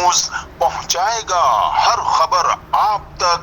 News पहुंचाएगा हर खबर आप तक।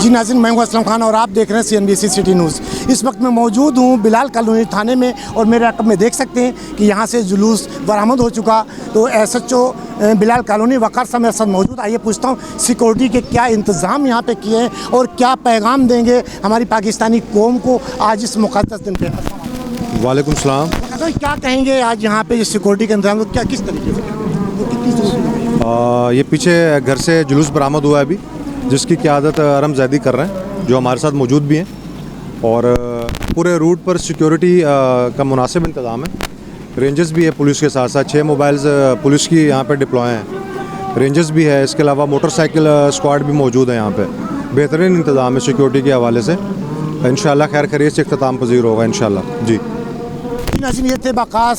जी नाज़रीन, मैं हूं असलम खान और आप देख रहे हैं CNBC सिटी न्यूज़। इस वक्त मैं मौजूद हूं बिलाल कॉलोनी थाने में और मेरे रकम में देख सकते हैं कि यहां से जुलूस बरामद हो चुका। तो SHO बिलाल कॉलोनी वक़ार साहब मेरे साथ मौजूद। आइए पूछता हूं सिक्योरिटी के क्या इंतज़ाम यहां पे किए हैं और क्या पैगाम देंगे हमारी पाकिस्तानी कौम को आज इस मुक़द्दस दिन पे। वालेकुम सलाम। तो क्या कहेंगे आज यहाँ पे सिक्योरिटी के इंतजाम क्या किस तरीके से? ये पीछे घर से जुलूस बरामद हुआ है अभी, जिसकी क़यादत अरम ज़ैदी कर रहे हैं, जो हमारे साथ मौजूद भी हैं। और पूरे रूट पर सिक्योरिटी का मुनासिब इंतज़ाम है। रेंजर्स भी है पुलिस के साथ साथ, 6 मोबाइल्स पुलिस की यहाँ पे डिप्लॉय हैं। रेंजर्स भी है, इसके अलावा मोटरसाइकिल स्क्वाड भी मौजूद है यहाँ पे। बेहतरीन इंतज़ाम है सिक्योरिटी के हवाले से। इंशाल्लाह खैर खैरियत से इख्तिताम पज़ीर होगा इंशाल्लाह। जी नाज़रीन, ये थे वक़ार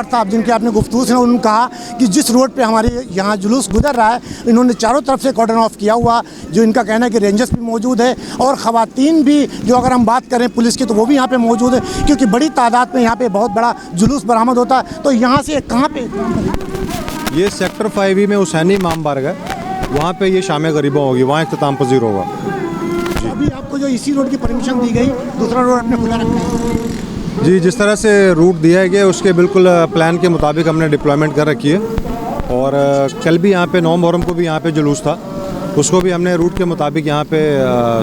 साहब जिनके आपने गुफ्तगू से उन्होंने कहा कि जिस रोड पे हमारे यहाँ जुलूस गुजर रहा है, इन्होंने चारों तरफ से कॉर्डन ऑफ किया हुआ। जो इनका कहना है कि रेंजर्स भी मौजूद है और ख़वातीन भी, जो अगर हम बात करें पुलिस की, तो वो भी यहाँ पे मौजूद है, क्योंकि बड़ी तादाद में यहाँ पे बहुत बड़ा जुलूस बरामद होता है। तो यहाँ से कहाँ पे? ये सेक्टर 5 में हुसैनी इमाम बारगाह, वहाँ पर ये शाम गरीबों होगी, वहाँ इख्तिताम पज़ीर होगा। अभी आपको जो इसी रोड की परमिशन दी गई, दूसरा रोड आपने खुला रखा है? जी, जिस तरह से रूट दिया गया उसके बिल्कुल प्लान के मुताबिक हमने डिप्लॉयमेंट कर रखी है। और कल भी यहाँ पे 9 मुहर्रम को भी यहाँ पे जुलूस था, उसको भी हमने रूट के मुताबिक यहाँ पे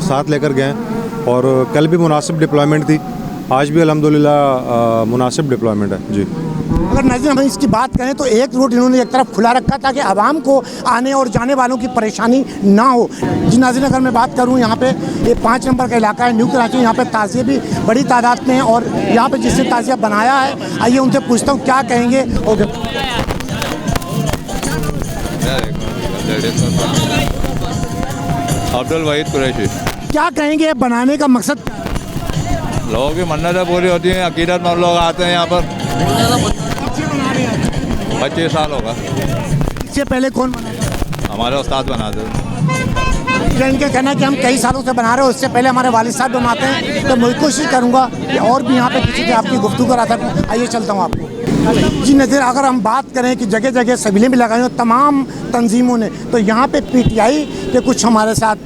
साथ लेकर गए। और कल भी मुनासिब डिप्लॉयमेंट थी, आज भी अल्हम्दुलिल्लाह मुनासिब डिप्लॉयमेंट है। जी, अगर नाज़रीन हम इसकी बात करें तो एक रूट इन्होंने एक तरफ खुला रखा ताकि आवाम को आने और जाने वालों की परेशानी ना हो। जी नाज़रीन, अगर मैं बात करूं, यहाँ पे ये 5 नंबर का इलाका है, न्यू कराची। यहाँ पे ताज़िए भी बड़ी तादाद में हैं और यहाँ पे जिसने ताज़िया बनाया है, आइए उनसे पूछता हूँ क्या कहेंगे। और अब्दुल वहीद कुरैशी, क्या कहेंगे बनाने का मकसद? लोगों की मन्नतें पूरी होती हैं, अकीदतमंद लोग आते हैं यहाँ पर। 25 साल होगा। इससे पहले कौन बनाया? हमारे उस्ताद बनाते थे। इनका कहना है कि हम कई सालों से बना रहे हैं, उससे पहले हमारे वालिद साहब बनाते हैं। तो मैं कोशिश करूँगा कि और भी यहाँ पे किसी से आपकी गुफ्तगू करा सकूँ। आइए चलता हूँ आपको। जी नज़ीर, अगर हम बात करें कि जगह जगह सबिलें भी लगाई हैं तमाम तंजीमों ने, तो यहाँ पे PTI के कुछ हमारे साथ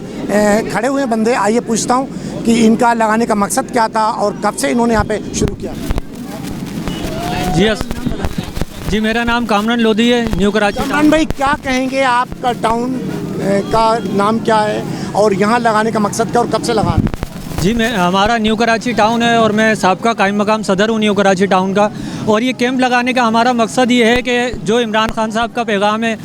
खड़े हुए बंदे, आइए पूछता हूँ कि इनका लगाने का मकसद क्या था और कब से इन्होंने यहाँ पे शुरू किया। जी मेरा नाम कामरान लोधी है, न्यू कराची। कामरान भाई, क्या कहेंगे, आपका टाउन का नाम क्या है और यहाँ लगाने का मकसद क्या और कब से लगा? जी हमारा न्यू कराची टाउन है और मैं साबका कायम मकाम सदर हूँ न्यू कराची टाउन का। और ये कैंप लगाने का हमारा मकसद ये है कि जो इमरान खान साहब का पैगाम है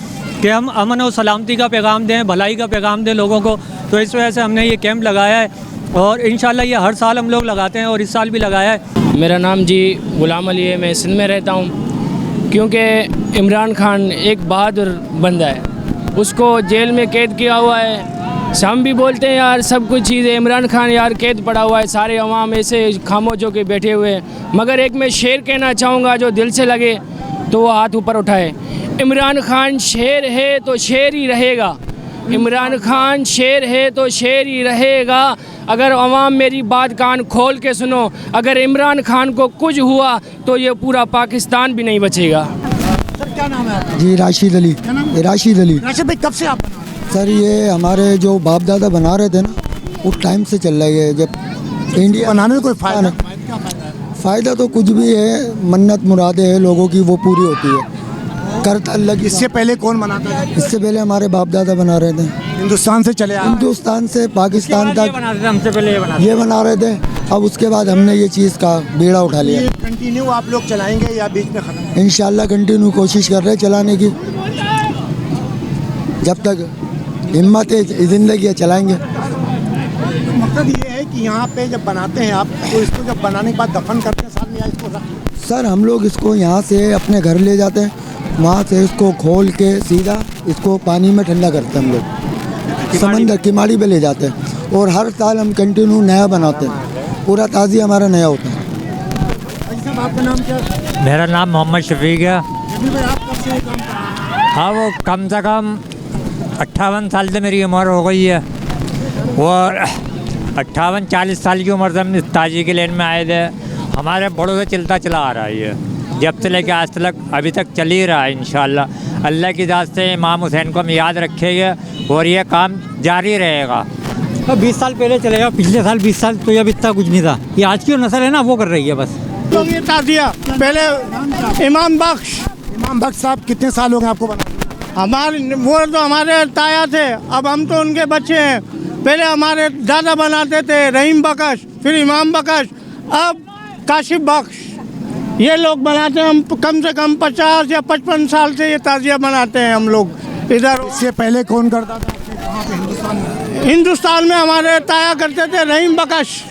कि हम अमन और सलामती का पैगाम दें, भलाई का पैगाम दें लोगों को, तो इस वजह से हमने ये कैंप लगाया है। और इंशाल्लाह ये हर साल हम लोग लगाते हैं और इस साल भी लगाया है। मेरा नाम जी गुलाम अली है, मैं सिंध में रहता हूँ। क्योंकि इमरान खान एक बहादुर बंदा है, उसको जेल में कैद किया हुआ है। हम भी बोलते हैं यार सब कुछ चीज़ें, इमरान खान यार कैद पड़ा हुआ है, सारे अवाम ऐसे खामोश होकर बैठे हुए हैं। मगर एक मैं शेर कहना चाहूँगा जो दिल से लगे तो वो हाथ ऊपर उठाए। इमरान खान शेर है तो शेर ही रहेगा, इमरान खान शेर है तो शेर ही रहेगा। अगर अवाम मेरी बात कान खोल के सुनो, अगर इमरान खान को कुछ हुआ तो ये पूरा पाकिस्तान भी नहीं बचेगा। सर क्या नाम है आपका? जी राशिद अली। राशिद अली। राशिद भाई, कब से आप बना रहे हैं? सर ये हमारे जो बाप दादा बना रहे थे ना, उस टाइम से चल रहा है। जब इंडिया बनाने में कोई फ़ायदा? फ़ायदा तो कुछ भी है, मन्नत मुरादें हैं लोगों की, वो पूरी होती है। करता अल्लाह की। इससे पहले कौन बनाता था? इससे पहले हमारे बाप दादा बना रहे थे। हिंदुस्तान से चले आए? हिंदुस्तान से पाकिस्तान तक हमसे पहले ये बना रहे थे। अब उसके बाद हमने ये चीज़ का बीड़ा उठा लिया। ये कंटिन्यू आप लोग चलाएंगे या बीच में खत्म? इंशाल्लाह कंटिन्यू कोशिश कर रहे हैं चलाने की, जब तक हिम्मत है, ज़िंदगी है, चलाएंगे। मकसद ये है कि यहाँ पे जब बनाते हैं आप तो इसको जब बनाने के बाद दफन करते हैं साथ में, या इसको रख? सर हम लोग इसको यहाँ से अपने घर ले जाते हैं, वहाँ से इसको खोल के सीधा इसको पानी में ठंडा करते हैं हम लोग, समंदर किमाड़ी पे ले जाते हैं, और हर साल हम कंटिन्यू नया बनाते हैं, पूरा ताज़ी हमारा नया होता है। आपका नाम क्या है? मेरा नाम मोहम्मद शफीक है। भाई आप कब से काम कर रहे हैं? हाँ, वो कम से कम 58 साल से मेरी उम्र हो गई है, और 58-40 साल की उम्र से हम इस ताजी के लेन में आए थे। हमारे बड़ों से चलता चला आ रहा है ये, जब से लेकर आज तक अभी तक चल ही रहा है। इंशाल्लाह अल्लाह की ज़ात से इमाम हुसैन को हम याद रखेंगे और ये काम जारी रहेगा। 20 साल पहले चलेगा, पिछले साल 20 साल तो अब इतना कुछ नहीं था। ये आज की नस्ल है ना, वो कर रही है बस। तो ये ताज़िया पहले इमाम बख्श साहब कितने साल हो गए आपको बना? हमारे वो तो हमारे ताया थे, अब हम तो उनके बच्चे हैं। पहले हमारे दादा बनाते थे, रहीम बख्श, फिर इमाम बख्श, अब काशिफ बख्श, ये लोग बनाते हैं। हम कम से कम 50 या 55 साल से ये ताज़िया बनाते हैं हम लोग इधर। इससे पहले कौन करता था वहाँ पे हिंदुस्तान में? हिंदुस्तान में हमारे ताया करते थे, रहीम बख्श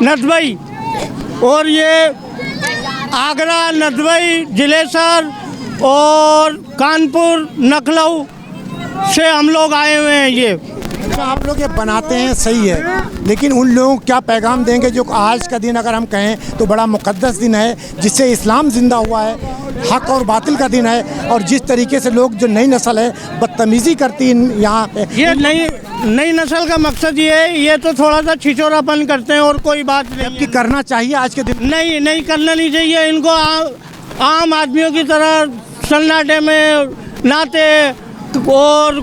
नदवई, और ये आगरा, नदवई, जलेसर और कानपुर, नखलऊ से हम लोग आए हुए हैं। ये अच्छा, आप लोग ये बनाते हैं सही है, लेकिन उन लोगों को क्या पैगाम देंगे जो आज का दिन अगर हम कहें तो बड़ा मुक़द्दस दिन है, जिससे इस्लाम ज़िंदा हुआ है, हक और बातिल का दिन है, और जिस तरीके से लोग जो नई नस्ल है बदतमीज़ी करती है यहाँ पे। ये नई नस्ल का मकसद ये है, ये तो थोड़ा सा छिछोरापन करते हैं और कोई बात नहीं कि करना चाहिए आज के दिन। नहीं करना नहीं चाहिए इनको। आम आदमियों की तरह सन्नाटे में नहाते और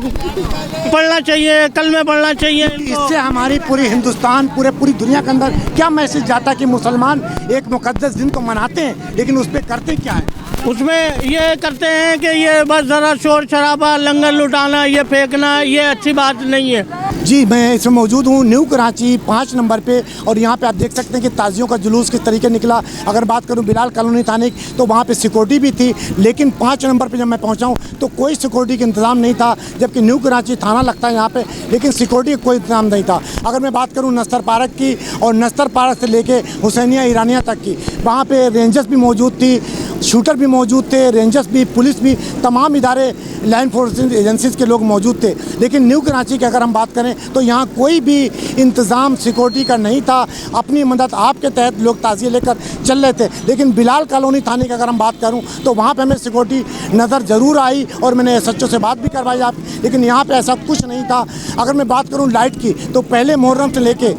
पढ़ना चाहिए, कलमे पढ़ना चाहिए। इससे हमारी पूरी हिंदुस्तान, पूरी दुनिया के अंदर क्या मैसेज जाता है कि मुसलमान एक मुक़द्दस दिन को मनाते हैं, लेकिन उस पर करते क्या है? उसमें ये करते हैं कि ये बस ज़रा शोर शराबा, लंगर लुटाना, ये फेंकना, ये अच्छी बात नहीं है। जी, मैं इसमें मौजूद हूँ न्यू कराची 5 नंबर पे, और यहाँ पे आप देख सकते हैं कि ताज़ियों का जुलूस किस तरीके निकला। अगर बात करूँ बिलाल कॉलोनी थाने की तो वहाँ पे सिक्योरिटी भी थी, लेकिन 5 नंबर पे जब मैं पहुँचा हूँ तो कोई सिक्योरिटी का इंतज़ाम नहीं था, जबकि न्यू कराची थाना लगता है यहाँ पे, लेकिन सिक्योरिटी का कोई इंतज़ाम नहीं था। अगर मैं बात करूँ नस्तर पार्क की, और नस्तर पार्क से लेके हुसैनिया ईरानिया तक की, वहाँ पे रेंजर्स भी मौजूद थी, शूटर भी मौजूद थे, रेंजर्स भी, पुलिस भी, तमाम इदारे, लॉ एनफोर्समेंट एजेंसीज़ के लोग मौजूद थे। लेकिन न्यू कराची की अगर हम बात करें तो यहाँ कोई भी इंतज़ाम सिक्योरिटी का नहीं था। अपनी मदद आपके तहत लोग ताज़िए लेकर चल रहे थे। लेकिन बिलाल कॉलोनी थाने की अगर हम बात करूँ तो वहाँ पर हमें सिक्योरिटी नज़र ज़रूर आई, और मैंने SHO से बात भी करवाई आप, लेकिन यहाँ पर ऐसा कुछ नहीं था। अगर मैं बात करूँ लाइट की तो पहले मुहर्रम से लेके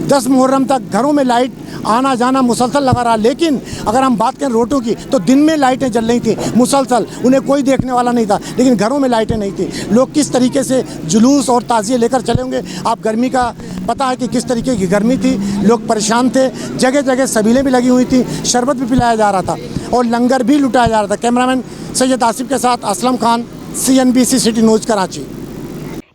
10 मुहर्रम तक घरों में लाइट आना जाना मुसलसल लगा रहा, लेकिन अगर हम बात करें रोडों की तो दिन में लाइटें जल रही थी मुसलसल, उन्हें कोई देखने वाला नहीं था, लेकिन घरों में लाइटें नहीं थी। लोग किस तरीके से जुलूस और ताज़िए लेकर चले होंगे, आप गर्मी का पता है कि किस तरीके की गर्मी थी, लोग परेशान थे, जगह जगह सबीलें भी लगी हुई थी, शरबत भी पिलाया जा रहा था और लंगर भी लुटाया जा रहा था। कैमरामैन सैयद आसिफ के साथ Aslam Khan, CNBC city news Karachi.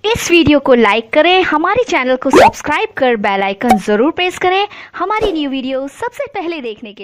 इस वीडियो को लाइक करें, हमारे चैनल को सब्सक्राइब कर बेल आइकन जरूर प्रेस करें हमारी न्यू वीडियो सबसे पहले देखने के लिए।